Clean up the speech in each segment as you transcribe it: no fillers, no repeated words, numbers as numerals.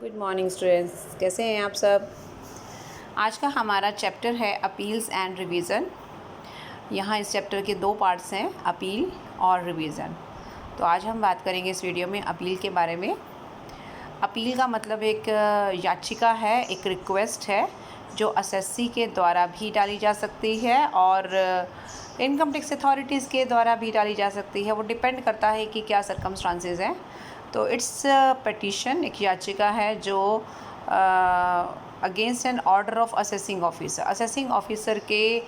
Good morning students, कैसे हैं आप सब। आज का हमारा चैप्टर है अपील्स एंड रिवीज़न। यहाँ इस चैप्टर के दो पार्ट्स हैं, अपील और रिवीज़न। तो आज हम बात करेंगे इस वीडियो में अपील के बारे में। अपील का मतलब एक याचिका है, एक रिक्वेस्ट है जो एसएससी के द्वारा भी डाली जा सकती है और इनकम टैक्स अथॉरिटीज़ के द्वारा भी डाली जा सकती है। वो डिपेंड करता है कि क्या सर्कमस्टांसेस हैं। तो इट्स पिटीशन, एक याचिका है जो against an order of assessing officer, assessing officer के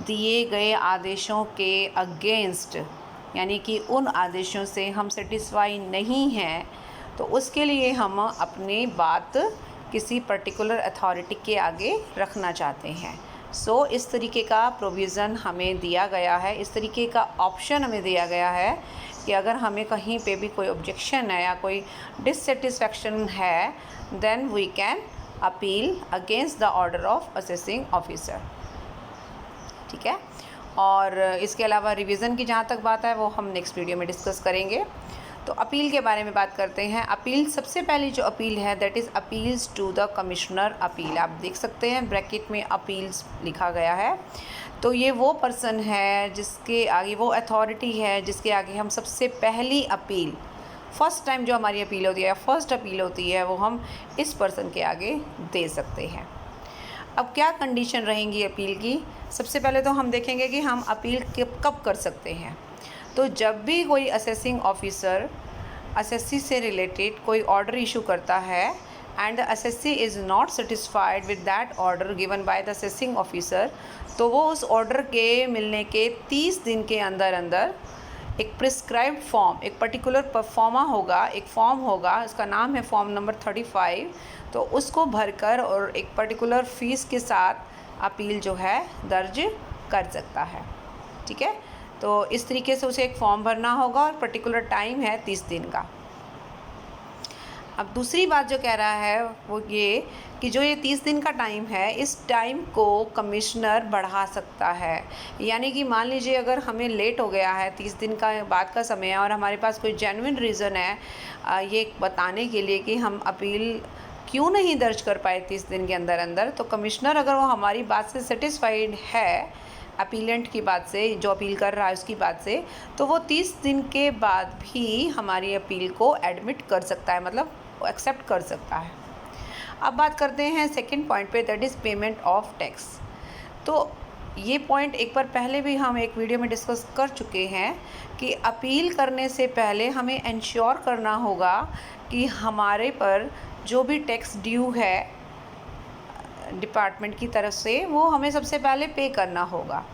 दिए गए आदेशों के अगेंस्ट, यानी कि उन आदेशों से हम सेटिस्फाई नहीं हैं तो उसके लिए हम अपनी बात किसी पर्टिकुलर अथॉरिटी के आगे रखना चाहते हैं। सो इस तरीके का प्रोविज़न हमें दिया गया है, इस तरीके का ऑप्शन हमें दिया गया है कि अगर हमें कहीं पे भी कोई ऑब्जेक्शन है या कोई डिससेटिस्फैक्शन है, then we can appeal against the order of assessing officer. ठीक है। और इसके अलावा रिवीज़न की जहाँ तक बात है वो हम नेक्स्ट वीडियो में डिस्कस करेंगे। तो अपील के बारे में बात करते हैं। अपील, सबसे पहली जो अपील है that is appeals to the commissioner appeal. आप देख सकते हैं ब्रैकेट में अपील्स लिखा गया है। तो ये वो पर्सन है जिसके आगे, वो अथॉरिटी है जिसके आगे हम सबसे पहली अपील, फर्स्ट टाइम जो हमारी अपील होती है, फर्स्ट अपील होती है, वो हम इस पर्सन के आगे दे सकते हैं। अब क्या कंडीशन रहेंगी अपील की। सबसे पहले तो हम देखेंगे कि हम अपील कब कर सकते हैं। तो जब भी कोई असेसिंग ऑफिसर एसएससी से रिलेटेड कोई ऑर्डर इशू करता है and SSC is not satisfied with that order given by the assessing officer, तो वो उस ऑर्डर के मिलने के 30 दिन के अंदर अंदर एक प्रिस्क्राइब्ड फॉर्म, एक पर्टिकुलर परफॉर्मा होगा, एक फॉर्म होगा, इसका नाम है फॉर्म नंबर 35। तो उसको भरकर और एक पर्टिकुलर फ़ीस के साथ अपील जो है दर्ज कर सकता है। ठीक है। तो इस तरीके से उसे एक फॉर्म भरना होगा और पर्टिकुलर टाइम है 30 दिन का। अब दूसरी बात जो कह रहा है वो ये कि जो ये 30 दिन का टाइम है, इस टाइम को कमिश्नर बढ़ा सकता है। यानी कि मान लीजिए अगर हमें लेट हो गया है, 30 दिन का बाद का समय है और हमारे पास कोई जेन्युइन रीज़न है ये बताने के लिए कि हम अपील क्यों नहीं दर्ज कर पाए 30 दिन के अंदर अंदर, तो कमिश्नर अगर वो हमारी बात से सेटिस्फाइड है, अपीलेंट की बात से, जो अपील कर रहा है उसकी बात से, तो वो 30 दिन के बाद भी हमारी अपील को एडमिट कर सकता है, मतलब एक्सेप्ट कर सकता है। अब बात करते हैं सेकंड पॉइंट पे, that is payment of tax. तो ये पॉइंट एक बार पहले भी हम एक वीडियो में डिस्कस कर चुके हैं कि अपील करने से पहले हमें इंश्योर करना होगा कि हमारे पर जो भी टैक्स ड्यू है डिपार्टमेंट की तरफ से, वो हमें सबसे पहले पे करना होगा।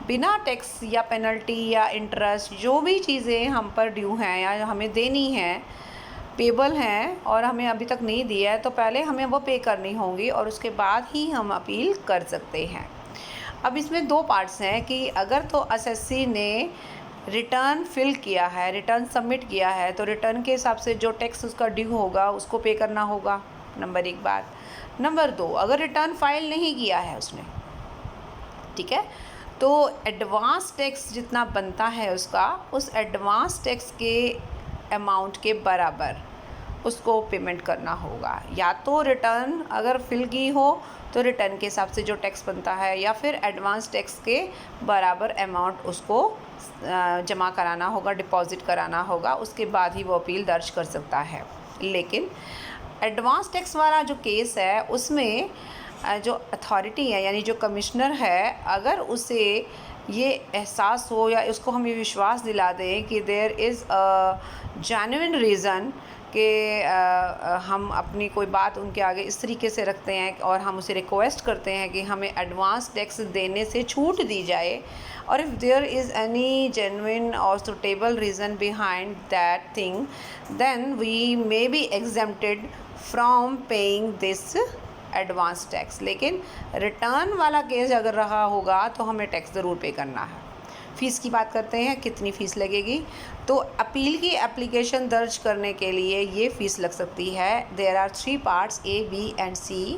बिना टैक्स या पेनल्टी या इंटरेस्ट, जो भी चीज़ें हम पर ड्यू हैं या हमें देनी हैं, पेबल हैं और हमें अभी तक नहीं दिया है, तो पहले हमें वो पे करनी होंगी और उसके बाद ही हम अपील कर सकते हैं। अब इसमें दो पार्ट्स हैं कि अगर तो एसएससी ने रिटर्न फिल किया है, रिटर्न सबमिट किया है, तो रिटर्न के हिसाब से जो टैक्स उसका ड्यू होगा उसको पे करना होगा, नंबर एक बात। नंबर दो, अगर रिटर्न फाइल नहीं किया है उसने, ठीक है, तो एडवांस टैक्स जितना बनता है उसका, उस एडवांस टैक्स के अमाउंट के बराबर उसको पेमेंट करना होगा। या तो रिटर्न अगर फिल की हो तो रिटर्न के हिसाब से जो टैक्स बनता है, या फिर एडवांस टैक्स के बराबर अमाउंट उसको जमा कराना होगा, डिपॉजिट कराना होगा, उसके बाद ही वो अपील दर्ज कर सकता है। लेकिन एडवांस टैक्स वाला जो केस है उसमें जो अथॉरिटी है, यानी जो कमिश्नर है, अगर उसे ये एहसास हो या उसको हम ये विश्वास दिला दें कि there is a genuine reason कि हम अपनी कोई बात उनके आगे इस तरीके से रखते हैं और हम उसे रिक्वेस्ट करते हैं कि हमें एडवांस टैक्स देने से छूट दी जाए, और if there is any genuine और suitable reason behind that thing, then we may be exempted from paying this advance tax. लेकिन रिटर्न वाला केस अगर रहा होगा तो हमें टैक्स ज़रूर पे करना है। फ़ीस की बात करते हैं, कितनी फ़ीस लगेगी। तो अपील की एप्लीकेशन दर्ज करने के लिए ये फ़ीस लग सकती है। There are 3 parts, A, B and C।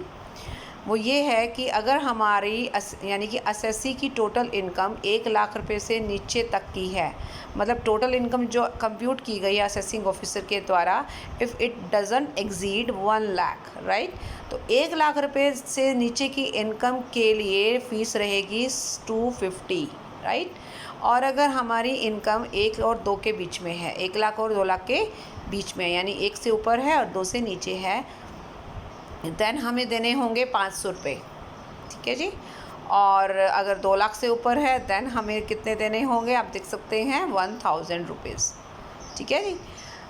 वो ये है कि अगर हमारी यानी कि असेसी की टोटल इनकम 1 लाख रुपए से नीचे तक की है, मतलब टोटल इनकम जो कंप्यूट की गई है असेसिंग ऑफिसर के द्वारा, if it doesn't exceed 1 lakh, right. तो 1 लाख रुपए से नीचे की इनकम के लिए फ़ीस रहेगी 250, राइट। और अगर हमारी इनकम 1 और 2 के बीच में है, 1 लाख और 2 लाख के बीच में, यानी 1 से ऊपर है और 2 से नीचे है, देन हमें देने होंगे 500 रुपये, ठीक है जी। और अगर 2 लाख से ऊपर है देन हमें कितने देने होंगे, आप देख सकते हैं 1000 रुपीज़, ठीक है जी।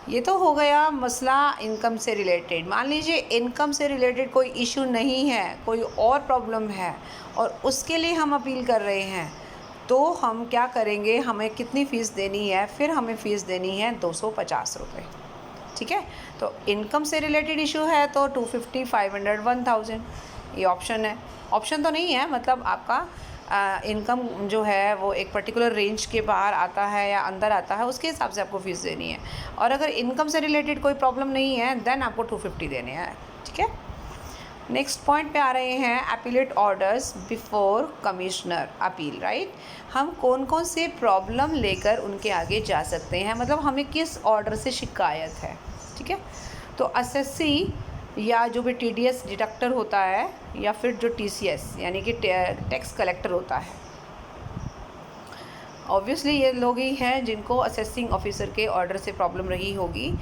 ये तो हो गया मसला इनकम से रिलेटेड। मान लीजिए इनकम से रिलेटेड कोई इशू नहीं है, कोई और प्रॉब्लम है और उसके लिए हम अपील कर रहे हैं, तो हम क्या करेंगे, हमें कितनी फ़ीस देनी है, फिर हमें फ़ीस देनी है 250 रुपये, ठीक है। तो इनकम से रिलेटेड इशू है तो 250, 500, 1000 ये ऑप्शन है। ऑप्शन तो नहीं है, मतलब आपका इनकम जो है वो एक पर्टिकुलर रेंज के बाहर आता है या अंदर आता है, उसके हिसाब से आपको फ़ीस देनी है। और अगर इनकम से रिलेटेड कोई प्रॉब्लम नहीं है देन आपको 250 देने हैं, ठीक है। नेक्स्ट पॉइंट पे आ रहे हैं appellate orders before commissioner appeal, right. हम कौन कौन से प्रॉब्लम लेकर उनके आगे जा सकते हैं, मतलब हमें किस ऑर्डर से शिकायत है, ठीक है। तो एसएससी या जो भी टीडीएस डिडक्टर होता है या फिर जो टीसीएस यानी कि टैक्स कलेक्टर होता है, ऑब्वियसली ये लोग ही हैं जिनको असेसिंग ऑफिसर के ऑर्डर से प्रॉब्लम रही होगी।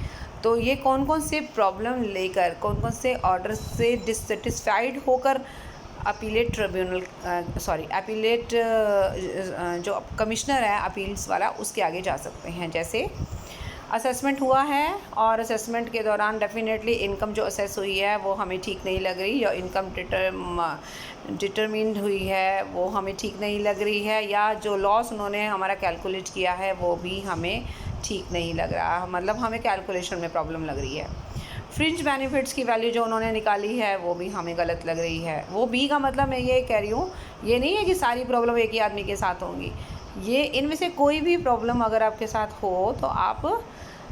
तो ये कौन कौन से प्रॉब्लम लेकर, कौन कौन से ऑर्डर से डिससेटिस्फाइड होकर अपीलेट ट्रिब्यूनल अपीलेट जो कमिश्नर है अपील्स वाला, उसके आगे जा सकते हैं। जैसे असेसमेंट हुआ है और असेसमेंट के दौरान डेफिनेटली इनकम जो असेस हुई है वो हमें ठीक नहीं लग रही, या इनकम डिटरमिन्ड हुई है वो हमें ठीक नहीं लग रही है, या जो लॉस उन्होंने हमारा कैलकुलेट किया है वो भी हमें ठीक नहीं लग रहा, मतलब हमें कैलकुलेशन में प्रॉब्लम लग रही है। फ्रिंज बेनिफिट्स की वैल्यू जो उन्होंने निकाली है वो भी हमें गलत लग रही है। वो भी का मतलब मैं ये कह रही हूँ, ये नहीं है कि सारी प्रॉब्लम एक ही आदमी के साथ होंगी, ये इनमें से कोई भी प्रॉब्लम अगर आपके साथ हो तो आप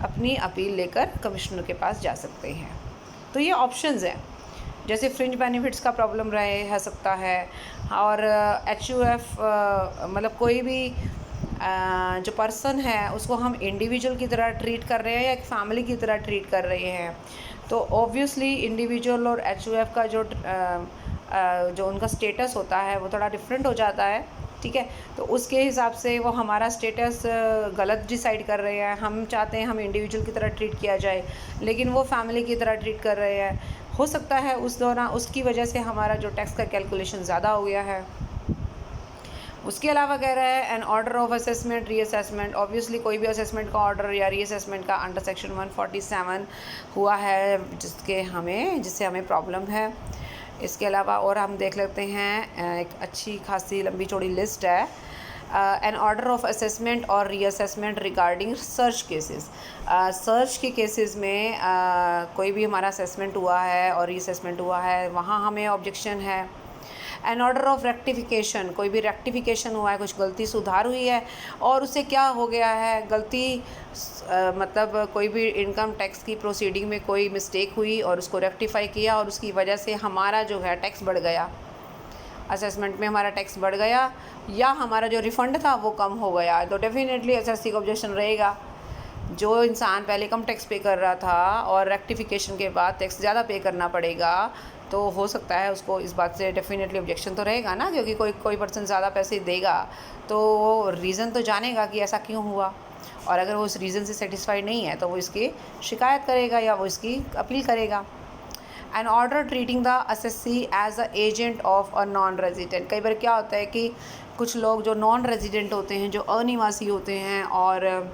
अपनी अपील लेकर कमिश्नर के पास जा सकते हैं। तो ये ऑप्शंस हैं, जैसे फ्रिंज बेनिफिट्स का प्रॉब्लम रह सकता है, और HUF मतलब कोई भी जो पर्सन है उसको हम इंडिविजुअल की तरह ट्रीट कर रहे हैं या एक फैमिली की तरह ट्रीट कर रहे हैं, तो ऑब्वियसली इंडिविजुअल और HUF का जो उनका स्टेटस होता है वो थोड़ा डिफरेंट हो जाता है, ठीक है। तो उसके हिसाब से वो हमारा स्टेटस गलत डिसाइड कर रहे हैं। हम चाहते हैं हम इंडिविजुअल की तरह ट्रीट किया जाए, लेकिन वो फैमिली की तरह ट्रीट कर रहे हैं। हो सकता है उस दौरान उसकी वजह से हमारा जो टैक्स का कैलकुलेशन ज़्यादा हो गया है। उसके अलावा कह रहा है an order of assessment reassessment, obviously कोई भी असेसमेंट का ऑर्डर या रीअसेसमेंट का अंडर सेक्शन 147 हुआ है जिससे हमें प्रॉब्लम है। इसके अलावा और हम देख लेते हैं, एक अच्छी खासी लंबी चौड़ी लिस्ट है। एन ऑर्डर ऑफ असेसमेंट और reassessment regarding search cases, search के केसेस में कोई भी हमारा असेसमेंट हुआ है और रीअसेसमेंट हुआ है, वहाँ हमें ऑब्जेक्शन है। एन ऑर्डर ऑफ रेक्टिफिकेशन, कोई भी रेक्टिफिकेशन हुआ है, कुछ गलती सुधार हुई है और उससे क्या हो गया है गलती, मतलब कोई भी इनकम टैक्स की प्रोसीडिंग में कोई मिस्टेक हुई और उसको रेक्टिफाई किया और उसकी वजह से हमारा जो है टैक्स बढ़ गया, असेसमेंट में हमारा टैक्स बढ़ गया या हमारा जो रिफ़ंड था वो कम हो गया, तो डेफिनेटली एसएससी का ऑब्जेक्शन रहेगा। जो इंसान पहले कम टैक्स पे कर रहा था और रेक्टिफिकेशन के बाद टैक्स ज़्यादा पे करना पड़ेगा, तो हो सकता है उसको इस बात से डेफिनेटली ऑब्जेक्शन तो रहेगा ना, क्योंकि कोई पर्सन ज़्यादा पैसे देगा तो वो रीज़न तो जानेगा कि ऐसा क्यों हुआ, और अगर वो उस रीज़न से सेटिस्फाइड नहीं है तो वो इसकी शिकायत करेगा या वो इसकी अपील करेगा। An order treating the assessee as a agent of a non resident, कई बार क्या होता है कि कुछ लोग जो नॉन रेजिडेंट होते हैं, जो अनिवासी होते हैं, और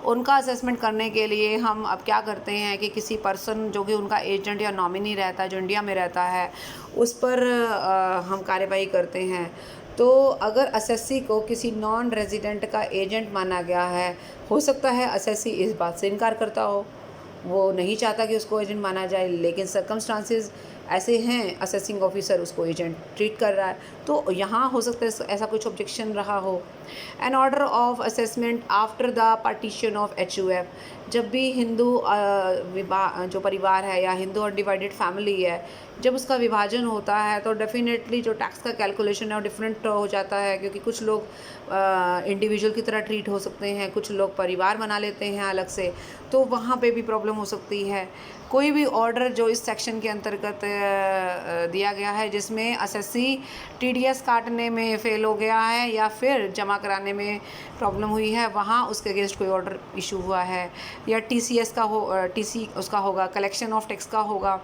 उनका असेसमेंट करने के लिए हम अब क्या करते हैं कि किसी पर्सन जो कि उनका एजेंट या नॉमिनी रहता है, जो इंडिया में रहता है, उस पर हम कार्रवाई करते हैं। तो अगर असेसी को किसी नॉन रेजिडेंट का एजेंट माना गया है, हो सकता है असेसी इस बात से इनकार करता हो, वो नहीं चाहता कि उसको एजेंट माना जाए, लेकिन सर्कमस्टांसेस ऐसे हैं असेसिंग ऑफिसर उसको एजेंट ट्रीट कर रहा है, तो यहाँ हो सकता है ऐसा कुछ ऑब्जेक्शन रहा हो। An order of assessment after the partition of HUF, जब भी हिंदू जो परिवार है या हिंदू अनडिवाइडेड फैमिली है, जब उसका विभाजन होता है तो डेफिनेटली जो टैक्स का कैलकुलेशन है वो डिफरेंट हो जाता है, क्योंकि कुछ लोग इंडिविजुअल की तरह ट्रीट हो सकते हैं, कुछ लोग परिवार बना लेते हैं अलग से, तो वहाँ पे भी प्रॉब्लम हो सकती है। कोई भी ऑर्डर जो इस सेक्शन के अंतर्गत दिया गया है जिसमें एसएससी टीडीएस काटने में फ़ेल हो गया है या फिर जमा कराने में प्रॉब्लम हुई है, वहाँ उसके अगेंस्ट कोई ऑर्डर इशू हुआ है, या टीसीएस का टीसी उसका होगा, कलेक्शन ऑफ टैक्स का होगा,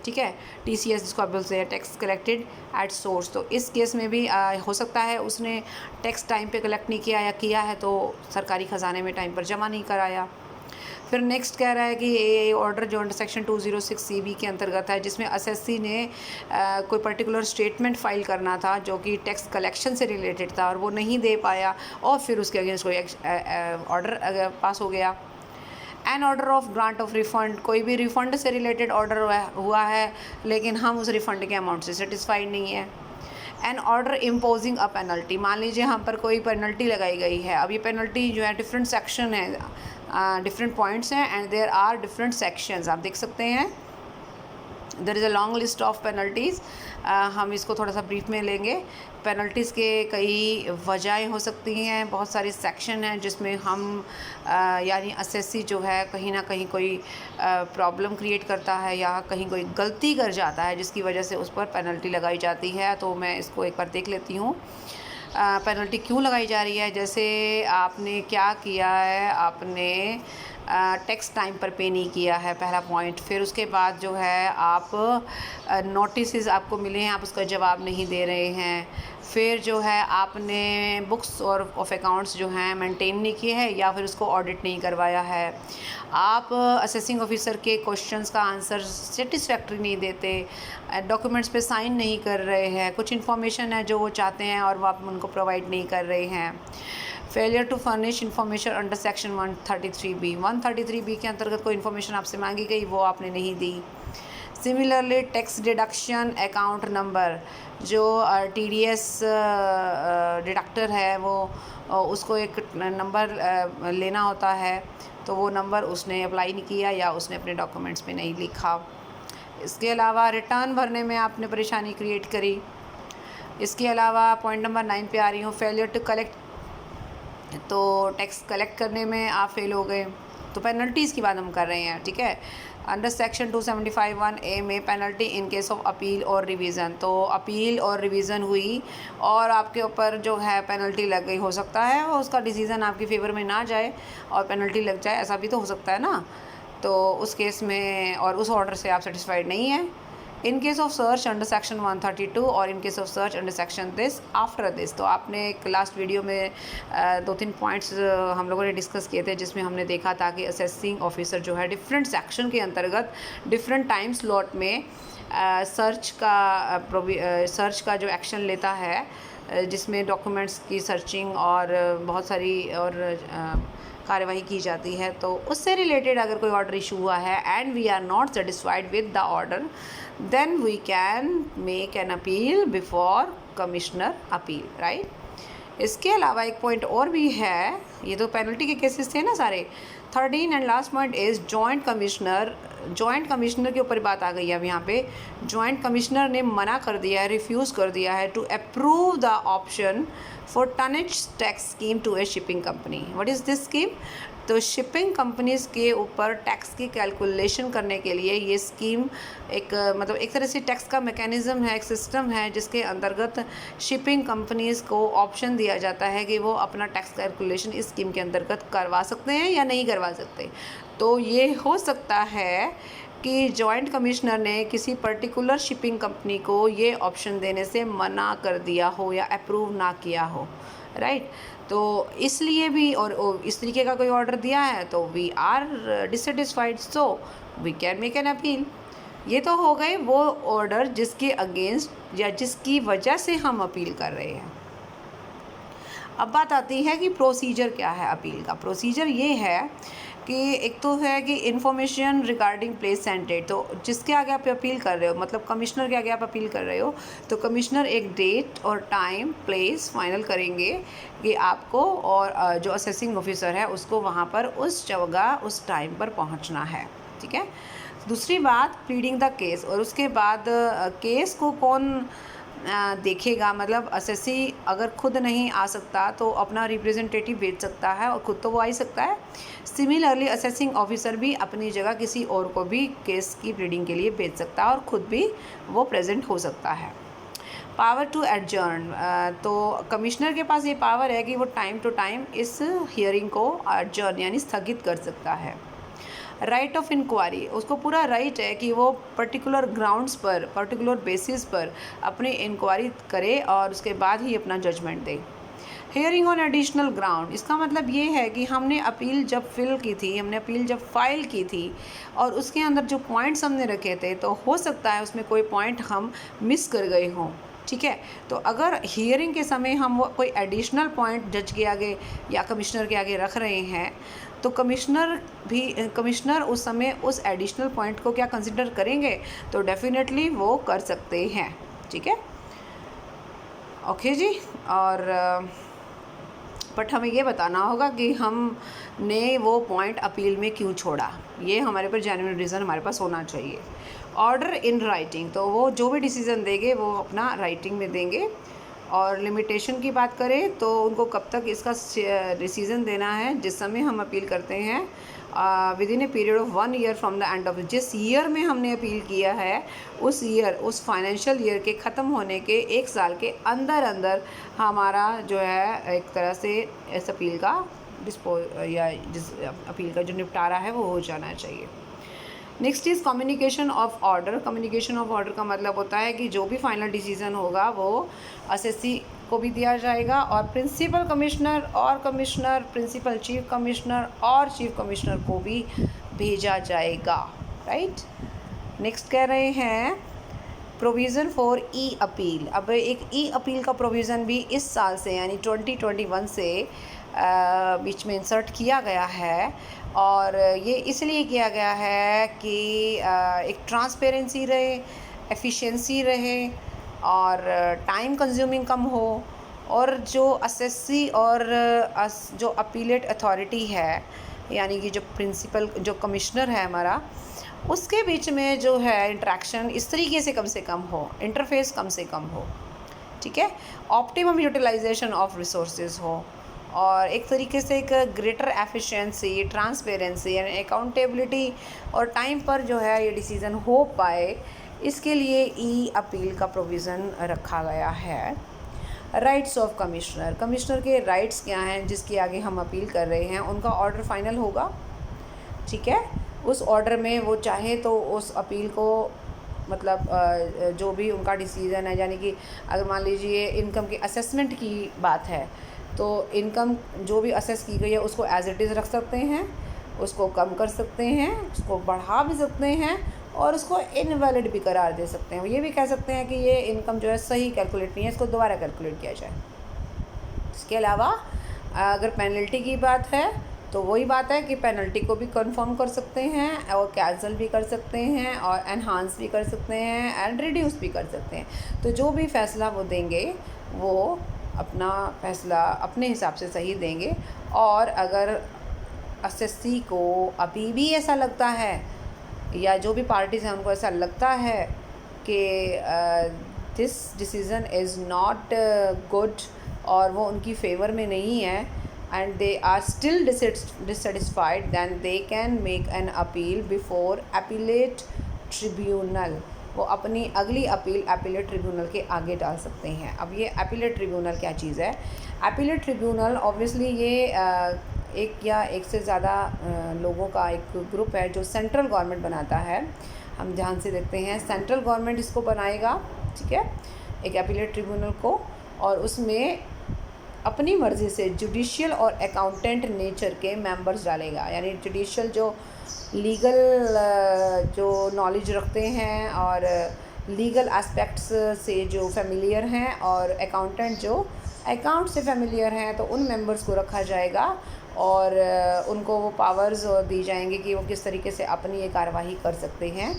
ठीक है, टीसीएस जिसको आप बोलते हैं, टैक्स कलेक्टेड एट सोर्स। तो इस केस में भी हो सकता है उसने टैक्स टाइम पे कलेक्ट नहीं किया, या किया है तो सरकारी ख़जाने में टाइम पर जमा नहीं कराया। फिर नेक्स्ट कह रहा है कि ये ऑर्डर जो अंडर सेक्शन 206 CB के अंतर्गत है, जिसमें एसएससी ने कोई पर्टिकुलर स्टेटमेंट फाइल करना था जो कि टैक्स कलेक्शन से रिलेटेड था और वो नहीं दे पाया, और फिर उसके अगेंस्ट कोई ऑर्डर पास हो गया। An order of grant of refund, कोई भी रिफ़ंड से रिलेटेड ऑर्डर हुआ है लेकिन हम उस रिफ़ंड के अमाउंट से सेटिस्फाइड नहीं है। An order imposing a penalty, मान लीजिए यहाँ पर कोई पेनल्टी लगाई गई है। अब ये पेनल्टी जो है डिफरेंट सेक्शन है, डिफरेंट पॉइंट्स हैं and there are different sections, आप देख सकते हैं। There is a long list of penalties. हम इसको थोड़ा सा ब्रीफ में लेंगे। पेनल्टीज़ के कई वजहें हो सकती हैं, बहुत सारे सेक्शन हैं जिसमें हम यानी एसएससी जो है कहीं ना कहीं कोई प्रॉब्लम क्रिएट करता है या कहीं कोई गलती कर जाता है जिसकी वजह से उस पर पेनल्टी लगाई जाती है। तो मैं इसको एक बार देख लेती हूँ। पेनल्टी क्यों लगाई जा रही है, जैसे आपने क्या किया है, आपने टैक्स टाइम पर पे नहीं किया है, पहला पॉइंट। फिर उसके बाद जो है आप नोटिस आपको मिले हैं, आप उसका जवाब नहीं दे रहे हैं। फिर जो है आपने बुक्स और ऑफ अकाउंट्स जो हैं मेंटेन नहीं किए हैं या फिर उसको ऑडिट नहीं करवाया है। आप असेसिंग ऑफिसर के क्वेश्चंस का आंसर सेटिस्फैक्ट्री नहीं देते, डॉक्यूमेंट्स पे साइन नहीं कर रहे हैं, कुछ इन्फॉर्मेशन है जो वो चाहते हैं और वो आप उनको प्रोवाइड नहीं कर रहे हैं। Failure to furnish information under section 133B, 133B के अंतर्गत कोई इन्फॉर्मेशन आपसे मांगी गई, वो आपने नहीं दी। Similarly tax deduction account number, जो टीडीएस डिडक्टर है वो उसको एक नंबर लेना होता है, तो वो नंबर उसने अप्लाई नहीं किया या उसने अपने डॉक्यूमेंट्स में नहीं लिखा। इसके अलावा रिटर्न भरने में आपने परेशानी क्रिएट करी। इसके अलावा पॉइंट नंबर 9 पे आ रही हूँ, फेलियर टू कलेक्ट, तो टैक्स कलेक्ट करने में आप फेल हो गए। तो पेनल्टीज़ की बात हम कर रहे हैं, ठीक है। अंडर सेक्शन 275(1)A में penalty in case of appeal और रिवीज़न, तो अपील और रिवीज़न हुई और आपके ऊपर जो है पेनल्टी लग गई, हो सकता है और उसका डिसीज़न आपकी फेवर में ना जाए और पेनल्टी लग जाए, ऐसा भी तो हो सकता है ना। तो उस केस में और उस ऑर्डर से आप सेटिस्फाइड नहीं हैं। In case of search under section 132 और in case of search under section this after this, तो आपने एक लास्ट वीडियो में 2-3 पॉइंट्स हम लोगों ने डिस्कस किए थे जिसमें हमने देखा था कि असेसिंग ऑफिसर जो है डिफरेंट सेक्शन के अंतर्गत डिफरेंट टाइम स्लॉट में सर्च का जो एक्शन लेता है, जिसमें डॉक्यूमेंट्स की सर्चिंग और बहुत सारी और कार्यवाही की जाती है। तो उससे रिलेटेड अगर कोई ऑर्डर इशू हुआ है and we are not satisfied with the order, then we can make an appeal before commissioner appeal, right. इसके अलावा एक पॉइंट और भी है, ये तो पेनल्टी के केसेस थे ना सारे। 13 and last point is joint commissioner. Joint commissioner के ऊपर बात आ गई है अब यहाँ पे। जॉइंट कमिश्नर ने मना कर दिया है, रिफ्यूज़ कर दिया है to approve the option for tonnage tax scheme to a shipping company. What is this scheme? तो शिपिंग कंपनीज़ के ऊपर टैक्स की कैलकुलेशन करने के लिए ये स्कीम एक मतलब एक तरह से टैक्स का मैकेनिज़्म है, एक सिस्टम है जिसके अंतर्गत शिपिंग कंपनीज़ को ऑप्शन दिया जाता है कि वो अपना टैक्स कैलकुलेशन इस स्कीम के अंतर्गत करवा सकते हैं या नहीं करवा सकते। तो ये हो सकता है कि जॉइंट कमिश्नर ने किसी पर्टिकुलर शिपिंग कंपनी को ये ऑप्शन देने से मना कर दिया हो या अप्रूव ना किया हो, राइट। तो इसलिए भी और इस तरीके का कोई ऑर्डर दिया है तो we are dissatisfied, so we can make an appeal. ये तो हो गए वो ऑर्डर जिसके अगेंस्ट या जिसकी वजह से हम अपील कर रहे हैं। अब बात आती है कि प्रोसीजर क्या है अपील का। प्रोसीजर ये है कि एक तो है कि इन्फॉर्मेशन रिगार्डिंग प्लेस सेंटेड, तो जिसके आगे आप अपील कर रहे हो, मतलब कमिश्नर के आगे आप अपील कर रहे हो, तो कमिश्नर एक डेट और टाइम प्लेस फाइनल करेंगे कि आपको और जो असेसिंग ऑफिसर है उसको वहाँ पर उस जगह उस टाइम पर पहुँचना है। ठीक है। दूसरी बात, प्लीडिंग द केस, और उसके बाद केस को कौन देखेगा, मतलब असेसी अगर खुद नहीं आ सकता तो अपना रिप्रेजेंटेटिव भेज सकता है, और खुद तो वो आ ही सकता है। सिमिलरली असेसिंग ऑफिसर भी अपनी जगह किसी और को भी केस की प्लीडिंग के लिए भेज सकता है और ख़ुद भी वो प्रेजेंट हो सकता है। पावर टू एडजर्न, तो कमिश्नर के पास ये पावर है कि वो टाइम टू टाइम इस हियरिंग को एडजर्न यानी स्थगित कर सकता है। राइट ऑफ इंक्वायरी, उसको पूरा राइट है कि वो पर्टिकुलर ग्राउंड्स पर, पर्टिकुलर बेसिस पर अपनी इंक्वायरी करे और उसके बाद ही अपना जजमेंट दे। हियरिंग ऑन एडिशनल ग्राउंड, इसका मतलब ये है कि हमने अपील जब फिल की थी, हमने अपील जब फाइल की थी और उसके अंदर जो पॉइंट्स हमने रखे थे, तो हो सकता है उसमें कोई पॉइंट हम मिस कर गए हों। ठीक है। तो अगर हियरिंग के समय हम वो कोई एडिशनल पॉइंट जज के आगे या कमिश्नर के आगे रख रहे हैं, तो कमिश्नर उस समय उस एडिशनल पॉइंट को क्या कंसिडर करेंगे, तो डेफिनेटली वो कर सकते हैं। ठीक है। ओके जी। और बट हमें ये बताना होगा कि हमने वो पॉइंट अपील में क्यों छोड़ा, ये हमारे पर जेन्युइन रीज़न हमारे पास होना चाहिए। ऑर्डर इन राइटिंग, तो वो जो भी डिसीज़न देंगे वो अपना राइटिंग में देंगे। और लिमिटेशन की बात करें तो उनको कब तक इसका डिसीज़न देना है, जिस समय हम अपील करते हैं with in a period of 1 year from the end of जिस ईयर में हमने अपील किया है उस ईयर, उस फाइनेंशियल ईयर के ख़त्म होने के 1 साल के अंदर अंदर हमारा जो है एक तरह से इस अपील का या जिस अपील का जो निपटारा है वो हो जाना चाहिए। Next is communication of order. Communication of order का मतलब होता है कि जो भी फाइनल डिसीज़न होगा वो असेसी को भी दिया जाएगा और प्रिंसिपल कमिश्नर और कमिश्नर, प्रिंसिपल चीफ कमिश्नर और चीफ कमिश्नर को भी भेजा जाएगा। राइट। नेक्स्ट कह रहे हैं प्रोविज़न फॉर ई अपील। अब एक ई अपील का प्रोविज़न भी इस साल से यानी 2021 से बीच में इंसर्ट किया गया है, और ये इसलिए किया गया है कि एक ट्रांसपेरेंसी रहे, एफिशिएंसी रहे और टाइम कंज्यूमिंग कम हो, और जो असेसी और जो अपीलेट अथॉरिटी है यानी कि जो प्रिंसिपल जो कमिश्नर है हमारा, उसके बीच में जो है इंटरेक्शन इस तरीके से कम हो, इंटरफेस कम से कम हो। ठीक है। ऑप्टिमम यूटिलाइजेशन ऑफ रिसोर्सेज हो, और एक तरीके से एक greater efficiency, transparency and accountability और टाइम पर जो है ये डिसीज़न हो पाए, इसके लिए ई अपील का प्रोविज़न रखा गया है। राइट्स ऑफ कमिश्नर, कमिश्नर के राइट्स क्या हैं जिसके आगे हम अपील कर रहे हैं, उनका ऑर्डर फाइनल होगा। ठीक है। उस ऑर्डर में वो चाहे तो उस अपील को मतलब जो भी उनका डिसीज़न है, यानी कि अगर मान लीजिए इनकम के असेसमेंट की बात है तो इनकम जो भी असेस की गई है उसको एज इट इज़ रख सकते हैं, उसको कम कर सकते हैं, उसको बढ़ा भी सकते हैं और उसको इनवैलिड भी करार दे सकते हैं। ये भी कह सकते हैं कि ये इनकम जो है सही कैलकुलेट नहीं है, इसको दोबारा कैलकुलेट किया जाए। इसके अलावा अगर पेनल्टी की बात है तो वही बात है कि पेनल्टी को भी कंफर्म कर सकते हैं और कैंसिल भी कर सकते हैं और एनहांस भी कर सकते हैं एंड रिड्यूस भी कर सकते हैं। तो जो भी फ़ैसला वो देंगे वो अपना फ़ैसला अपने हिसाब से सही देंगे। और अगर असेसी को अभी भी ऐसा लगता है या जो भी पार्टीज़ हैं उनको ऐसा लगता है कि this decision is not good और वो उनकी फेवर में नहीं है and they are still dissatisfied, then they can make an appeal before appellate tribunal। वो अपनी अगली अपील एपिलेट ट्रिब्यूनल के आगे डाल सकते हैं। अब ये एपिलेट ट्रिब्यूनल क्या चीज़ है? एपिलेट ट्रिब्यूनल ऑब्वियसली ये एक या एक से ज़्यादा लोगों का एक ग्रुप है जो सेंट्रल गवर्नमेंट बनाता है। हम ध्यान से देखते हैं, सेंट्रल गवर्नमेंट इसको बनाएगा, ठीक है, एक एपिलेट ट्रिब्यूनल को, और उसमें अपनी मर्ज़ी से जुडिशियल और अकाउंटेंट नेचर के मेंबर्स डालेगा। यानी जुडिशियल जो लीगल जो नॉलेज रखते हैं और लीगल एस्पेक्ट्स से जो फेमिलियर हैं और अकाउंटेंट जो अकाउंट से फेमिलियर हैं, तो उन मेंबर्स को रखा जाएगा और उनको वो पावर्स दी जाएंगे कि वो किस तरीके से अपनी ये कार्यवाही कर सकते हैं।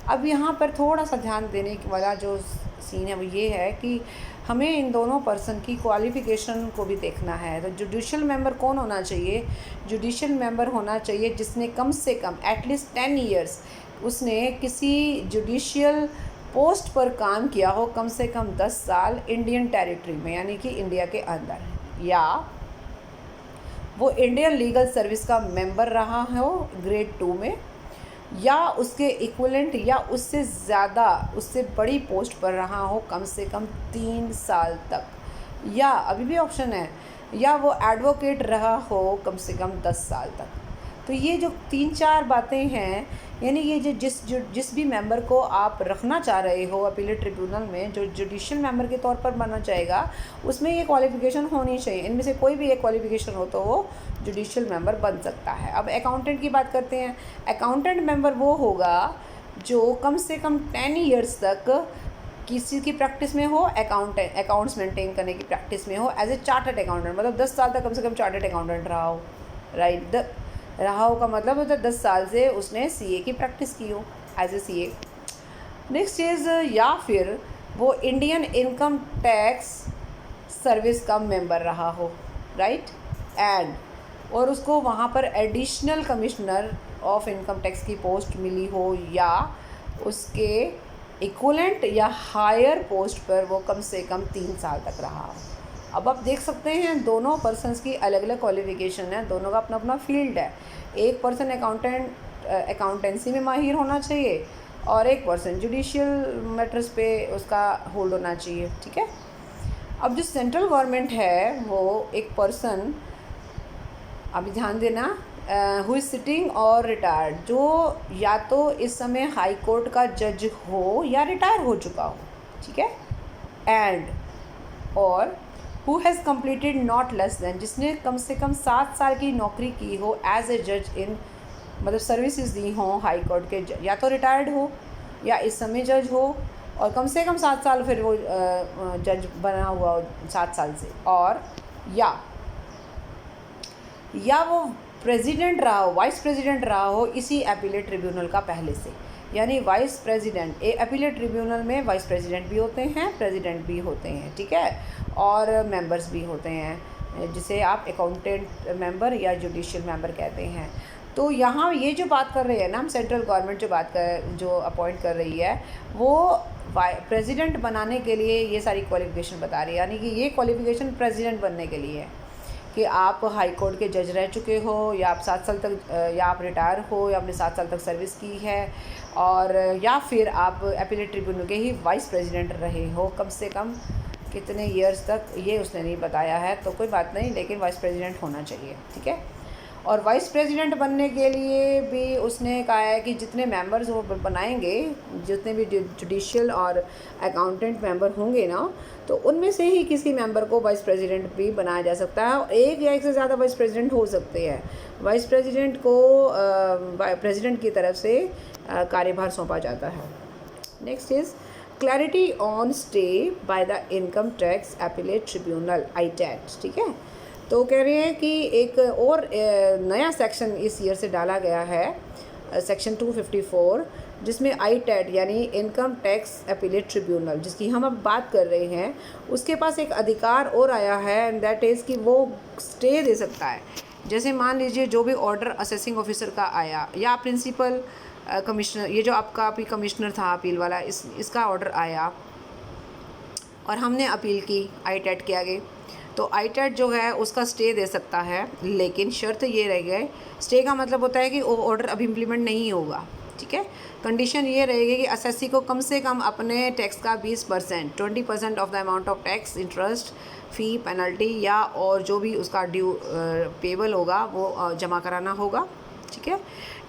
अब यहाँ पर थोड़ा सा ध्यान देने वाला जो सीन है वो ये है कि हमें इन दोनों पर्सन की क्वालिफ़िकेशन को भी देखना है। तो जुडिशल मेंबर कौन होना चाहिए? जुडिशल मेंबर होना चाहिए जिसने कम से कम एटलीस्ट 10 ईयर्स उसने किसी जुडिशियल पोस्ट पर काम किया हो, कम से कम 10 साल इंडियन टेरिटरी में, यानी कि इंडिया के अंदर, या वो इंडियन लीगल सर्विस का मेंबर रहा हो ग्रेड 2 में, या उसके इक्विवेलेंट या उससे ज़्यादा उससे बड़ी पोस्ट पर रहा हो कम से कम 3 साल तक, या अभी भी ऑप्शन है, या वो एडवोकेट रहा हो कम से कम 10 साल तक। तो ये जो 3-4 बातें हैं, यानी ये जो जिस भी मेंबर को आप रखना चाह रहे हो अपीलेट ट्रिब्यूनल में, जो जुडिशियल मेंबर के तौर पर बनना चाहेगा, उसमें ये क्वालिफ़िकेशन होनी चाहिए। इनमें से कोई भी एक क्वालिफ़िकेशन हो तो वो जुडिशियल मेंबर बन सकता है। अब अकाउंटेंट की बात करते हैं। अकाउंटेंट मेंबर वो होगा जो कम से कम 10 ईयर्स तक किसी की प्रैक्टिस में हो, अकाउंट्स मेंटेन करने की प्रैक्टिस में हो एज ए चार्टर्ड अकाउंटेंट, मतलब 10 साल तक कम से कम चार्टर्ड अकाउंटेंट रहा हो, राइट। रहा हो का मतलब होता है 10 साल से उसने सीए की प्रैक्टिस की हो as a CA. Next is, या फिर वो इंडियन इनकम टैक्स सर्विस का मेंबर रहा हो, राइट, एंड और उसको वहाँ पर additional commissioner of income tax की पोस्ट मिली हो, या उसके इक्विवेलेंट या हायर पोस्ट पर वो कम से कम 3 साल तक रहा हो। अब आप देख सकते हैं दोनों पर्सनस की अलग अलग क्वालिफ़िकेशन है, दोनों का अपना अपना फील्ड है। एक पर्सन अकाउंटेंसी में माहिर होना चाहिए और एक पर्सन जुडिशियल मैटर्स पे उसका होल्ड होना चाहिए, ठीक है। अब जो सेंट्रल गवर्नमेंट है वो एक पर्सन, अभी ध्यान देना, हु इज़ सिटिंग और रिटायर्ड, जो या तो इस समय हाई कोर्ट का जज हो या रिटायर हो चुका हो, ठीक है, एंड और who has completed not less than, जिसने कम से कम 7 साल की नौकरी की हो एज ए जज इन, मतलब सर्विसेज दी हों हाई कोर्ट के, या तो रिटायर्ड हो या इस समय जज हो, और कम से कम 7 साल फिर वो जज बना हुआ हो 7 साल से, और या वो प्रेसिडेंट रहा हो, वाइस प्रेसिडेंट रहा हो इसी अपीलेट ट्रिब्यूनल का पहले से, यानी वाइस प्रेसिडेंट, अपीलेट ट्रिब्यूनल में वाइस प्रेसिडेंट भी होते हैं, प्रेसिडेंट भी होते हैं, ठीक है, और मेंबर्स भी होते हैं, जिसे आप अकाउंटेंट मेंबर या जुडिशियल मेंबर कहते हैं। तो यहाँ ये जो बात कर रहे हैं ना हम, सेंट्रल गवर्नमेंट जो अपॉइंट कर रही है, वो प्रेसिडेंट बनाने के लिए ये सारी क्वालिफ़िकेशन बता रही है, यानी कि ये क्वालिफ़िकेशन प्रेसिडेंट बनने के लिए है कि आप हाई कोर्ट के जज रह चुके हो, या आप 7 साल तक, या आप रिटायर हो, या आपने 7 साल तक सर्विस की है, और या फिर आप अपीलेट ट्रिब्यूनल के ही वाइस प्रेसिडेंट रहे हो कम से कम कितने ईयर्स तक, ये उसने नहीं बताया है, तो कोई बात नहीं, लेकिन वाइस प्रेसिडेंट होना चाहिए, ठीक है। और वाइस प्रेसिडेंट बनने के लिए भी उसने कहा है कि जितने मेंबर्स वो बनाएंगे, जितने भी जुडिशियल और अकाउंटेंट मेंबर होंगे ना, तो उनमें से ही किसी मेंबर को वाइस प्रेसिडेंट भी बनाया जा सकता है, और एक या एक से ज़्यादा वाइस प्रेसिडेंट हो सकते हैं। वाइस प्रेसिडेंट को प्रेसिडेंट की तरफ से कार्यभार सौंपा जाता है। Next is clarity on stay by the income tax appellate tribunal, ITAT, ठीक है। तो कह रहे हैं कि एक और नया सेक्शन इस ईयर से डाला गया है, सेक्शन 254, जिसमें ITAT यानी इनकम टैक्स अपीलेट ट्रिब्यूनल, जिसकी हम अब बात कर रहे हैं, उसके पास एक अधिकार और आया है, एंड दैट इज़ कि वो स्टे दे सकता है। जैसे मान लीजिए जो भी ऑर्डर असेसिंग ऑफिसर का आया, या प्रिंसिपल कमिश्नर, ये जो आपका अभी कमिश्नर था अपील वाला, इसका ऑर्डर आया और हमने अपील की ITAT के आगे, तो ITAT जो है उसका स्टे दे सकता है, लेकिन शर्त ये रह गए, स्टे का मतलब होता है कि वो ऑर्डर अभी इम्प्लीमेंट नहीं होगा, ठीक है। कंडीशन ये रहेगी कि असेसी को कम से कम अपने टैक्स का 20%, 20% of the amount of tax, interest, fee, penalty या और जो भी उसका ड्यू पेबल होगा वो जमा कराना होगा, ठीक है,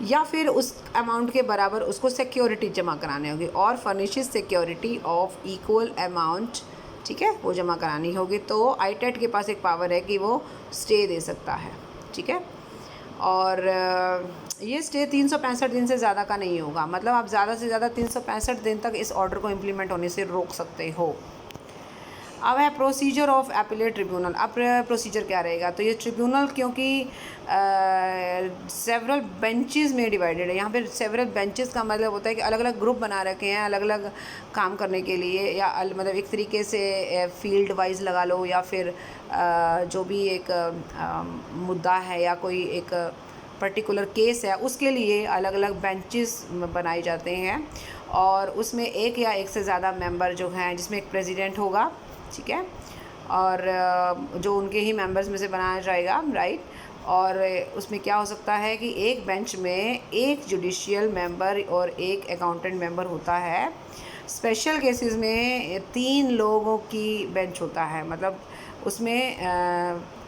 या फिर उस अमाउंट के बराबर उसको सिक्योरिटी जमा करानी होगी, और furnishes security of equal amount, ठीक है, वो जमा करानी होगी। तो ITAT के पास एक पावर है कि वो स्टे दे सकता है, ठीक है, और ये स्टे 365 दिन से ज़्यादा का नहीं होगा, मतलब आप ज़्यादा से ज़्यादा 365 दिन तक इस ऑर्डर को इम्प्लीमेंट होने से रोक सकते हो। अब है प्रोसीजर ऑफ एपिलेट ट्रिब्यूनल। अब प्रोसीजर क्या रहेगा, तो ये ट्रिब्यूनल क्योंकि सेवरल बेंचेस में डिवाइडेड है, यहाँ पे सेवरल बेंचेस का मतलब होता है कि अलग अलग ग्रुप बना रखे हैं अलग अलग काम करने के लिए, या मतलब एक तरीके से फील्ड वाइज लगा लो, या फिर जो भी एक मुद्दा है या कोई एक पर्टिकुलर केस है उसके लिए अलग अलग बेंचेस बनाए जाते हैं, और उसमें एक या एक से ज़्यादा मेंबर जो हैं, जिसमें एक प्रेसिडेंट होगा, ठीक है, और जो उनके ही मेंबर्स में से बनाया जाएगा, राइट। और उसमें क्या हो सकता है कि एक बेंच में एक जुडिशियल मेंबर और एक अकाउंटेंट मेंबर होता है। स्पेशल केसेस में 3 लोगों की बेंच होता है, मतलब उसमें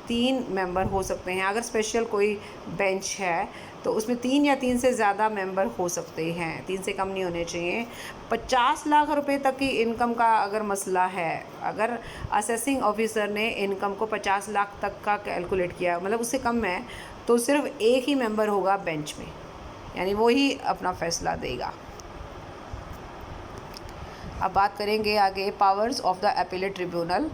3 मेंबर हो सकते हैं। अगर स्पेशल कोई बेंच है तो उसमें 3 या 3 से ज़्यादा मेंबर हो सकते हैं, 3 से कम नहीं होने चाहिए। 50 लाख रुपए तक की इनकम का अगर मसला है, अगर असेसिंग ऑफिसर ने इनकम को 50 लाख तक का कैलकुलेट किया, मतलब उससे कम है, तो सिर्फ एक ही मेंबर होगा बेंच में, यानी वो ही अपना फैसला देगा। अब बात करेंगे आगे powers of the appellate tribunal.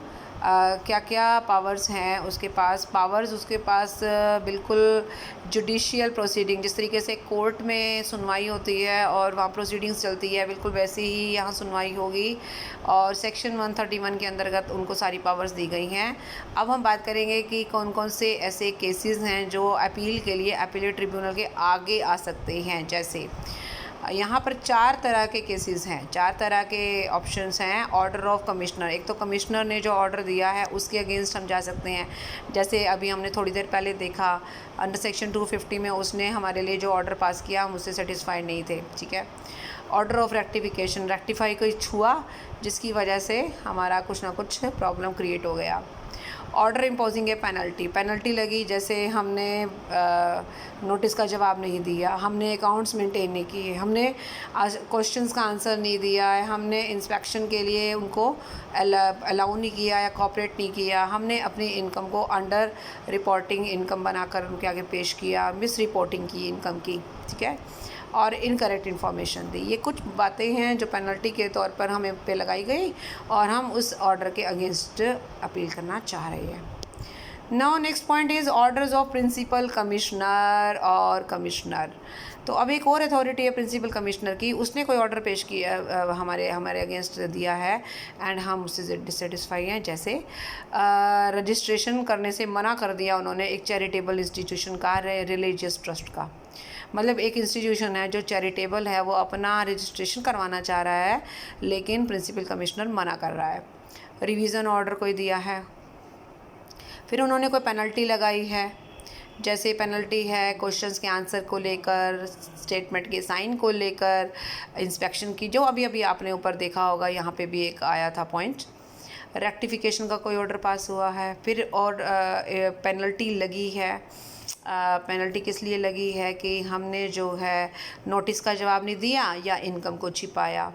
क्या क्या पावर्स हैं उसके पास। उसके पास बिल्कुल जुडिशियल प्रोसीडिंग, जिस तरीके से कोर्ट में सुनवाई होती है और वहाँ प्रोसीडिंग्स चलती है, बिल्कुल वैसे ही यहाँ सुनवाई होगी, और सेक्शन 131 के अंतर्गत उनको सारी पावर्स दी गई हैं। अब हम बात करेंगे कि कौन कौन से ऐसे केसेस हैं जो अपील के लिए एपिलेट ट्रिब्यूनल के आगे आ सकते हैं। जैसे यहाँ पर 4 तरह के केसेस हैं, 4 तरह के ऑप्शंस हैं। ऑर्डर ऑफ कमिश्नर, एक तो कमिश्नर ने जो ऑर्डर दिया है उसके अगेंस्ट हम जा सकते हैं। जैसे अभी हमने थोड़ी देर पहले देखा अंडर सेक्शन 250 में उसने हमारे लिए जो ऑर्डर पास किया हम उससे सेटिस्फाइड नहीं थे, ठीक है। ऑर्डर ऑफ रेक्टिफिकेशन, रेक्टिफाई कोई छुआ जिसकी वजह से हमारा कुछ ना कुछ प्रॉब्लम क्रिएट हो गया। ऑर्डर इम्पोजिंग ए पेनल्टी लगी, जैसे हमने नोटिस का जवाब नहीं दिया, हमने अकाउंट्स मेंटेन नहीं किए, हमने क्वेश्चंस का आंसर नहीं दिया है, हमने इंस्पेक्शन के लिए उनको अलाउ नहीं किया या कॉपरेट नहीं किया, हमने अपनी इनकम को अंडर रिपोर्टिंग इनकम बनाकर उनके आगे पेश किया, मिस रिपोर्टिंग की इनकम की, ठीक है, और इनकरेक्ट इन्फॉर्मेशन दी। ये कुछ बातें हैं जो पेनल्टी के तौर पर हमें पे लगाई गई और हम उस ऑर्डर के अगेंस्ट अपील करना चाह रहे हैं। Now next point is orders of principal commissioner और कमिश्नर। तो अब एक और अथॉरिटी है प्रिंसिपल कमिश्नर की, उसने कोई ऑर्डर पेश किया हमारे अगेंस्ट दिया है एंड हम उससे डिससेटिस्फाई हैं। जैसे रजिस्ट्रेशन करने से मना कर दिया उन्होंने एक चैरिटेबल इंस्टीट्यूशन का, रिलीजियस ट्रस्ट का। मतलब एक इंस्टीट्यूशन है जो चैरिटेबल है, वो अपना रजिस्ट्रेशन करवाना चाह रहा है लेकिन प्रिंसिपल कमिश्नर मना कर रहा है। रिवीज़न ऑर्डर कोई दिया है, फिर उन्होंने कोई पेनल्टी लगाई है, जैसे पेनल्टी है क्वेश्चंस के आंसर को लेकर, स्टेटमेंट के साइन को लेकर, इंस्पेक्शन की, जो अभी अभी आपने ऊपर देखा होगा, यहाँ पे भी एक आया था पॉइंट। रेक्टिफिकेशन का कोई ऑर्डर पास हुआ है, फिर और पेनल्टी लगी है। पेनल्टी किस लिए लगी है कि हमने जो है नोटिस का जवाब नहीं दिया या इनकम को छिपाया।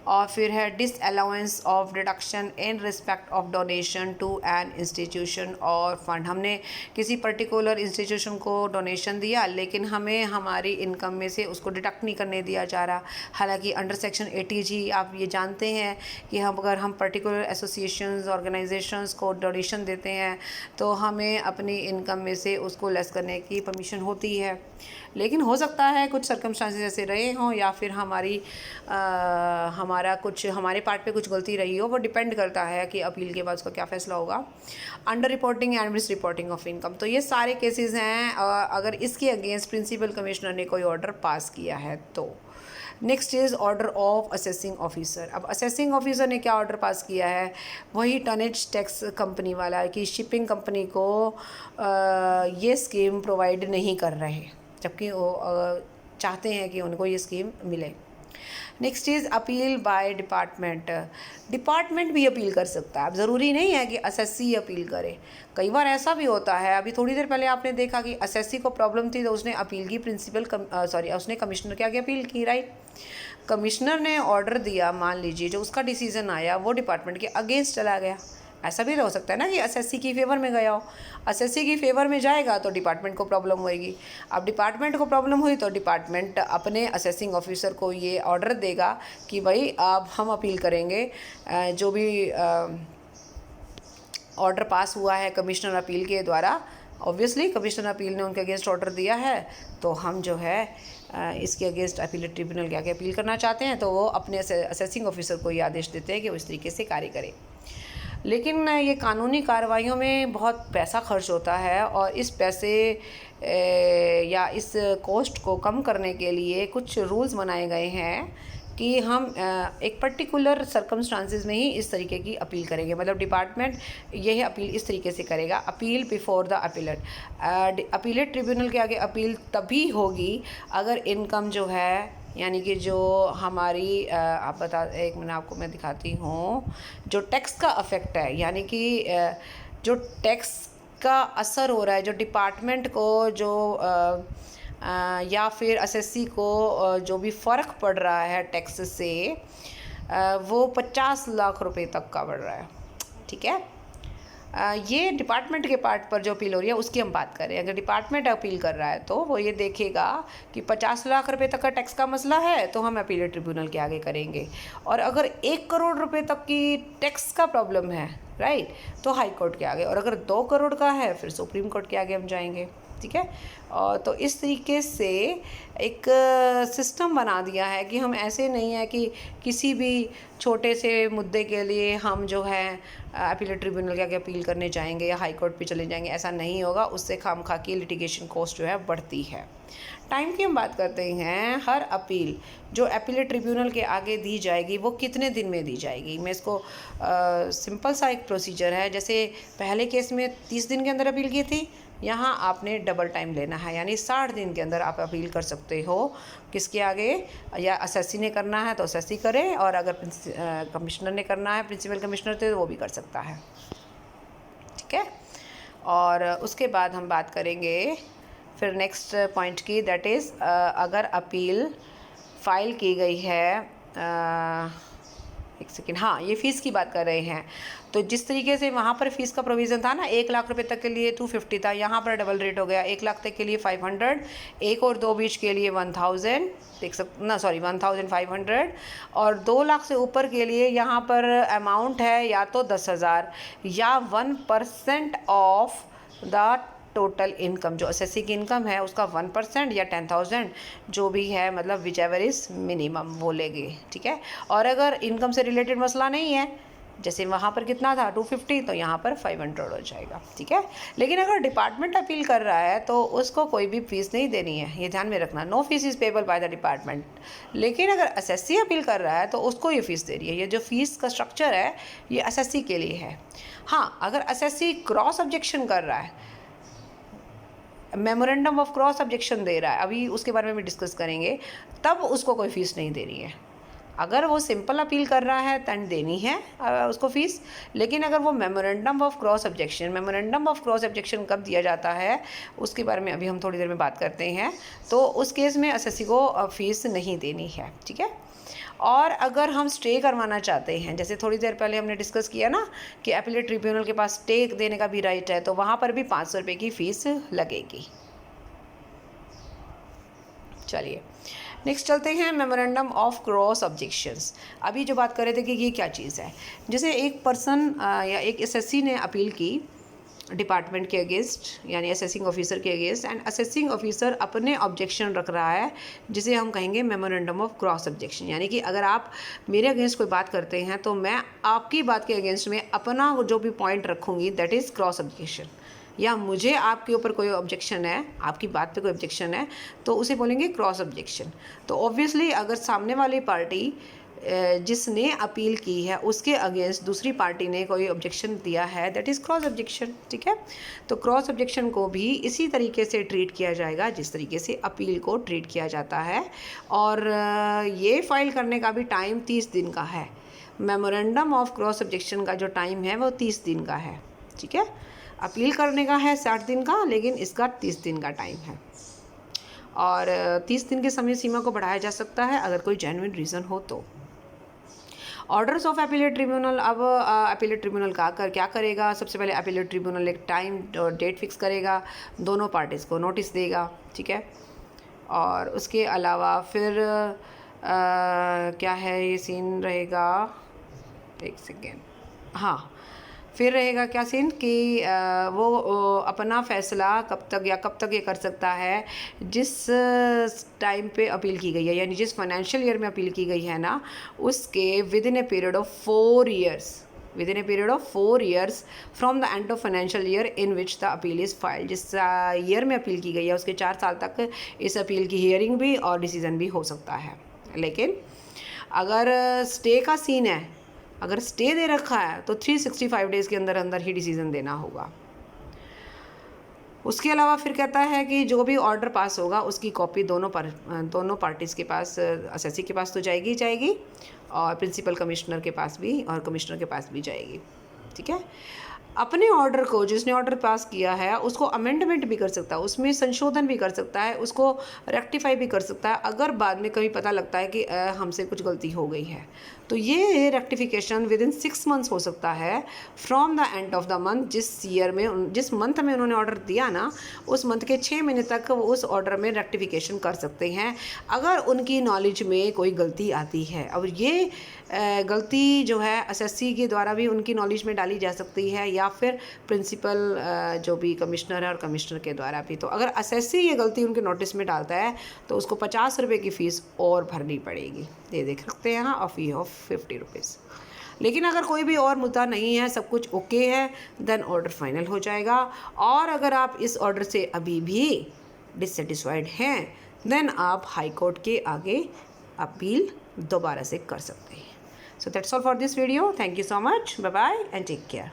और फिर है disallowance of deduction in respect of donation to an institution और फंड। हमने किसी पर्टिकुलर इंस्टीट्यूशन को डोनेशन दिया लेकिन हमें हमारी इनकम में से उसको डिडक्ट नहीं करने दिया जा रहा। हालांकि अंडर सेक्शन 80G आप ये जानते हैं कि अगर हम पर्टिकुलर एसोसिएशंस ऑर्गेनाइजेशंस को डोनेशन देते हैं तो हमें अपनी इनकम में से उसको लेस करने की परमिशन होती है। लेकिन हो सकता है कुछ सर्कमस्टांसेस ऐसे रहे हों या फिर हमारे पार्ट पे कुछ गलती रही हो, वो डिपेंड करता है कि अपील के बाद उसका क्या फ़ैसला होगा। Under reporting and miss reporting of income, तो ये सारे केसेस हैं अगर इसके अगेंस्ट प्रिंसिपल कमिश्नर ने कोई ऑर्डर पास किया है तो। Next is order of assessing officer. अब असेसिंग ऑफिसर ने क्या ऑर्डर पास किया है, वही टनेज टैक्स कंपनी वाला कि शिपिंग कंपनी को ये स्कीम प्रोवाइड नहीं कर रहे जबकि वो चाहते हैं कि उनको ये स्कीम मिले। Next is appeal by department भी अपील कर सकता है। अब ज़रूरी नहीं है कि असेसी अपील करे, कई बार ऐसा भी होता है। अभी थोड़ी देर पहले आपने देखा कि असेसी को प्रॉब्लम थी तो उसने अपील की उसने कमिश्नर के आगे अपील की, राइट। कमिश्नर ने ऑर्डर दिया, मान लीजिए जो उसका डिसीज़न आया वो डिपार्टमेंट के अगेंस्ट चला गया। ऐसा भी हो सकता है ना कि असेसी की फेवर में गया हो, असेसी की फेवर में जाएगा तो डिपार्टमेंट को प्रॉब्लम होएगी। अब डिपार्टमेंट को प्रॉब्लम हुई तो डिपार्टमेंट अपने असेसिंग ऑफिसर को ये ऑर्डर देगा कि भाई अब हम अपील करेंगे जो भी ऑर्डर पास हुआ है कमिश्नर अपील के द्वारा, ऑब्वियसली कमिश्नर अपील ने उनके अगेंस्ट ऑर्डर दिया है, तो हम जो है इसके अगेंस्ट अपीलेट ट्रिब्यूनल के आगे अपील करना चाहते हैं, तो वो अपने असेसिंग ऑफिसर को ये आदेश देते हैं कि वो इस तरीके से कार्य करे। लेकिन ये कानूनी कार्रवाइयों में बहुत पैसा खर्च होता है, और इस पैसे या इस कॉस्ट को कम करने के लिए कुछ रूल्स बनाए गए हैं कि हम एक पर्टिकुलर सर्कमस्टांसिस में ही इस तरीके की अपील करेंगे। मतलब डिपार्टमेंट यह अपील इस तरीके से करेगा, appeal before the appellate. Appellate tribunal के आगे अपील तभी होगी अगर इनकम जो है, यानी कि जो हमारी आप बता, एक मिनट आपको मैं दिखाती हूँ, जो टैक्स का अफेक्ट है, यानी कि जो टैक्स का असर हो रहा है, जो डिपार्टमेंट को जो या फिर एसएससी को जो भी फ़र्क पड़ रहा है टैक्स से, वो 50 लाख रुपए तक का बढ़ रहा है। ठीक है, ये डिपार्टमेंट के पार्ट पर जो अपील हो रही है उसकी हम बात करें। अगर डिपार्टमेंट अपील कर रहा है तो वो ये देखेगा कि 50 लाख रुपए तक का टैक्स का मसला है तो हम अपीलेट ट्रिब्यूनल के आगे करेंगे, और अगर 1 करोड़ रुपए तक की टैक्स का प्रॉब्लम है, राइट, तो हाई कोर्ट के आगे, और अगर 2 करोड़ का है फिर सुप्रीम कोर्ट के आगे हम जाएंगे। ठीक है, और तो इस तरीके से एक सिस्टम बना दिया है कि हम ऐसे नहीं है कि किसी भी छोटे से मुद्दे के लिए हम जो है अपीलेट ट्रिब्यूनल के आगे अपील करने जाएंगे या हाई कोर्ट पे चले जाएंगे, ऐसा नहीं होगा। उससे खामखा की लिटिगेशन कॉस्ट जो है बढ़ती है। टाइम की हम बात करते हैं, हर अपील जो अपीलेट ट्रिब्यूनल के आगे दी जाएगी वो कितने दिन में दी जाएगी। मैं इसको सिंपल सा एक प्रोसीजर है, जैसे पहले केस में 30 दिन के अंदर अपील की थी, यहाँ आपने डबल टाइम लेना है, यानी 60 दिन के अंदर आप अपील कर सकते हो। किसके आगे, या एसएससी ने करना है तो एसएससी करे, और अगर कमिश्नर ने करना है, प्रिंसिपल कमिश्नर थे, तो वो भी कर सकता है। ठीक है, और उसके बाद हम बात करेंगे फिर नेक्स्ट पॉइंट की, दैट इज़ अगर अपील फाइल की गई है, एक सेकेंड, हाँ, ये फ़ीस की बात कर रहे हैं। तो जिस तरीके से वहाँ पर फ़ीस का प्रोविज़न था ना, 1 लाख रुपए तक के लिए 250 था, यहाँ पर डबल रेट हो गया, 1 लाख तक के लिए 500, 1 और 2 बीच के लिए 1000, देख सकते ना, सॉरी 1500, और 2 लाख से ऊपर के लिए यहाँ पर अमाउंट है या तो 10,000 या 1% ऑफ द टोटल इनकम, जो एसएससी की इनकम है उसका 1% या 10,000 जो भी है, मतलब विच एवर इज़ मिनिमम वो लेंगे। ठीक है, और अगर इनकम से रिलेटेड मसला नहीं है, जैसे वहाँ पर कितना था 250, तो यहाँ पर 500 हो जाएगा। ठीक है, लेकिन अगर डिपार्टमेंट अपील कर रहा है तो उसको कोई भी फ़ीस नहीं देनी है, ये ध्यान में रखना, no fees is payable by the department. लेकिन अगर एसएससी अपील कर रहा है तो उसको ये फ़ीस दे रही है। ये जो फ़ीस का स्ट्रक्चर है ये एसएससी के लिए है। हाँ, अगर एसएससी क्रॉस ऑब्जेक्शन कर रहा है, मेमोरेंडम ऑफ क्रॉस ऑब्जेक्शन दे रहा है, अभी उसके बारे में भी डिस्कस करेंगे, तब उसको कोई फ़ीस नहीं देनी है। अगर वो सिंपल अपील कर रहा है तब देनी है उसको फ़ीस। लेकिन अगर वो मेमोरेंडम ऑफ क्रॉस ऑब्जेक्शन कब दिया जाता है उसके बारे में अभी हम थोड़ी देर में बात करते हैं, तो उस केस में एसएससी को फ़ीस नहीं देनी है। ठीक है, और अगर हम स्टे करवाना चाहते हैं, जैसे थोड़ी देर पहले हमने डिस्कस किया ना कि अपीलेट ट्रिब्यूनल के पास स्टे देने का भी राइट है, तो वहाँ पर भी 500 रुपये की फ़ीस लगेगी। चलिए नेक्स्ट चलते हैं, मेमोरेंडम ऑफ क्रॉस ऑब्जेक्शंस। अभी जो बात कर रहे थे कि ये क्या चीज़ है, जैसे एक पर्सन या एक एसएससी ने अपील की डिपार्टमेंट के अगेंस्ट, यानी असेसिंग ऑफिसर के अगेंस्ट, एंड असेसिंग ऑफिसर अपने ऑब्जेक्शन रख रहा है, जिसे हम कहेंगे मेमोरेंडम ऑफ क्रॉस ऑब्जेक्शन। यानी कि अगर आप मेरे अगेंस्ट कोई बात करते हैं तो मैं आपकी बात के अगेंस्ट में अपना जो भी पॉइंट रखूँगी, दैट इज़ क्रॉस ऑब्जेक्शन। या मुझे आपके ऊपर कोई ऑब्जेक्शन है, आपकी बात पे कोई ऑब्जेक्शन है, तो उसे बोलेंगे क्रॉस ऑब्जेक्शन। तो ऑब्वियसली अगर सामने वाली पार्टी जिसने अपील की है उसके अगेंस्ट दूसरी पार्टी ने कोई ऑब्जेक्शन दिया है, दैट इज़ क्रॉस ऑब्जेक्शन। ठीक है, तो क्रॉस ऑब्जेक्शन को भी इसी तरीके से ट्रीट किया जाएगा जिस तरीके से अपील को ट्रीट किया जाता है, और ये फाइल करने का भी टाइम 30 दिन का है। मेमोरेंडम ऑफ क्रॉस ऑब्जेक्शन का जो टाइम है वो 30 दिन का है। ठीक है, अपील करने का है 60 दिन का, लेकिन इसका 30 दिन का टाइम है, और 30 दिन के समय सीमा को बढ़ाया जा सकता है अगर कोई जेन्युइन रीज़न हो तो। ऑर्डर्स ऑफ अपीलेट ट्रिब्यूनल, अब अपीलेट ट्रिब्यूनल क्या करेगा, सबसे पहले अपीलेट ट्रिब्यूनल एक टाइम और डेट फिक्स करेगा, दोनों पार्टीज़ को नोटिस देगा। ठीक है, और उसके अलावा फिर क्या है ये सीन रहेगा, एक सेकेंड, हाँ, फिर रहेगा क्या सीन कि वो अपना फ़ैसला कब तक ये कर सकता है, जिस टाइम पे अपील की गई है, यानी जिस फाइनेंशियल ईयर में अपील की गई है ना, उसके with in a period of 4 years, with in a period of 4 years from the end of financial year in which the appeal is filed. जिस ईयर में अपील की गई है उसके 4 साल तक इस अपील की हियरिंग भी और डिसीज़न भी हो सकता है। लेकिन अगर स्टे का सीन है, अगर स्टे दे रखा है तो 365 डेज़ के अंदर अंदर ही डिसीज़न देना होगा। उसके अलावा फिर कहता है कि जो भी ऑर्डर पास होगा उसकी कॉपी दोनों पार्टीज़ के पास, असेसी के पास तो जाएगी ही जाएगी, और प्रिंसिपल कमिश्नर के पास भी और कमिश्नर के पास भी जाएगी। ठीक है। अपने ऑर्डर को, जिसने ऑर्डर पास किया है, उसको अमेंडमेंट भी कर सकता है, उसमें संशोधन भी कर सकता है, उसको रेक्टिफाई भी कर सकता है अगर बाद में कभी पता लगता है कि हमसे कुछ गलती हो गई है। तो ये रेक्टिफिकेशन विद इन 6 मंथ्स हो सकता है from the end of the month. जिस मंथ में उन्होंने ऑर्डर दिया ना, उस मंथ के 6 महीने तक वो उस ऑर्डर में रेक्टिफिकेशन कर सकते हैं अगर उनकी नॉलेज में कोई गलती आती है। अब ये गलती जो है एसएससी के द्वारा भी उनकी नॉलेज में डाली जा सकती है, या फिर प्रिंसिपल जो भी कमिश्नर है और कमिश्नर के द्वारा भी। तो अगर एसएससी ये गलती उनके नोटिस में डालता है तो उसको 50 रुपये की फ़ीस और भरनी पड़ेगी। ये देख सकते हैं, और फ़ी ऑफ 50 रुपीज़। लेकिन अगर कोई भी और मुद्दा नहीं है, सब कुछ ओके है, देन ऑर्डर फाइनल हो जाएगा। और अगर आप इस ऑर्डर से अभी भी डिससेटिस्फाइड हैं, देन आप हाई कोर्ट के आगे अपील दोबारा से कर सकते हैं। So that's all for this video. Thank you so much. Bye bye and take care.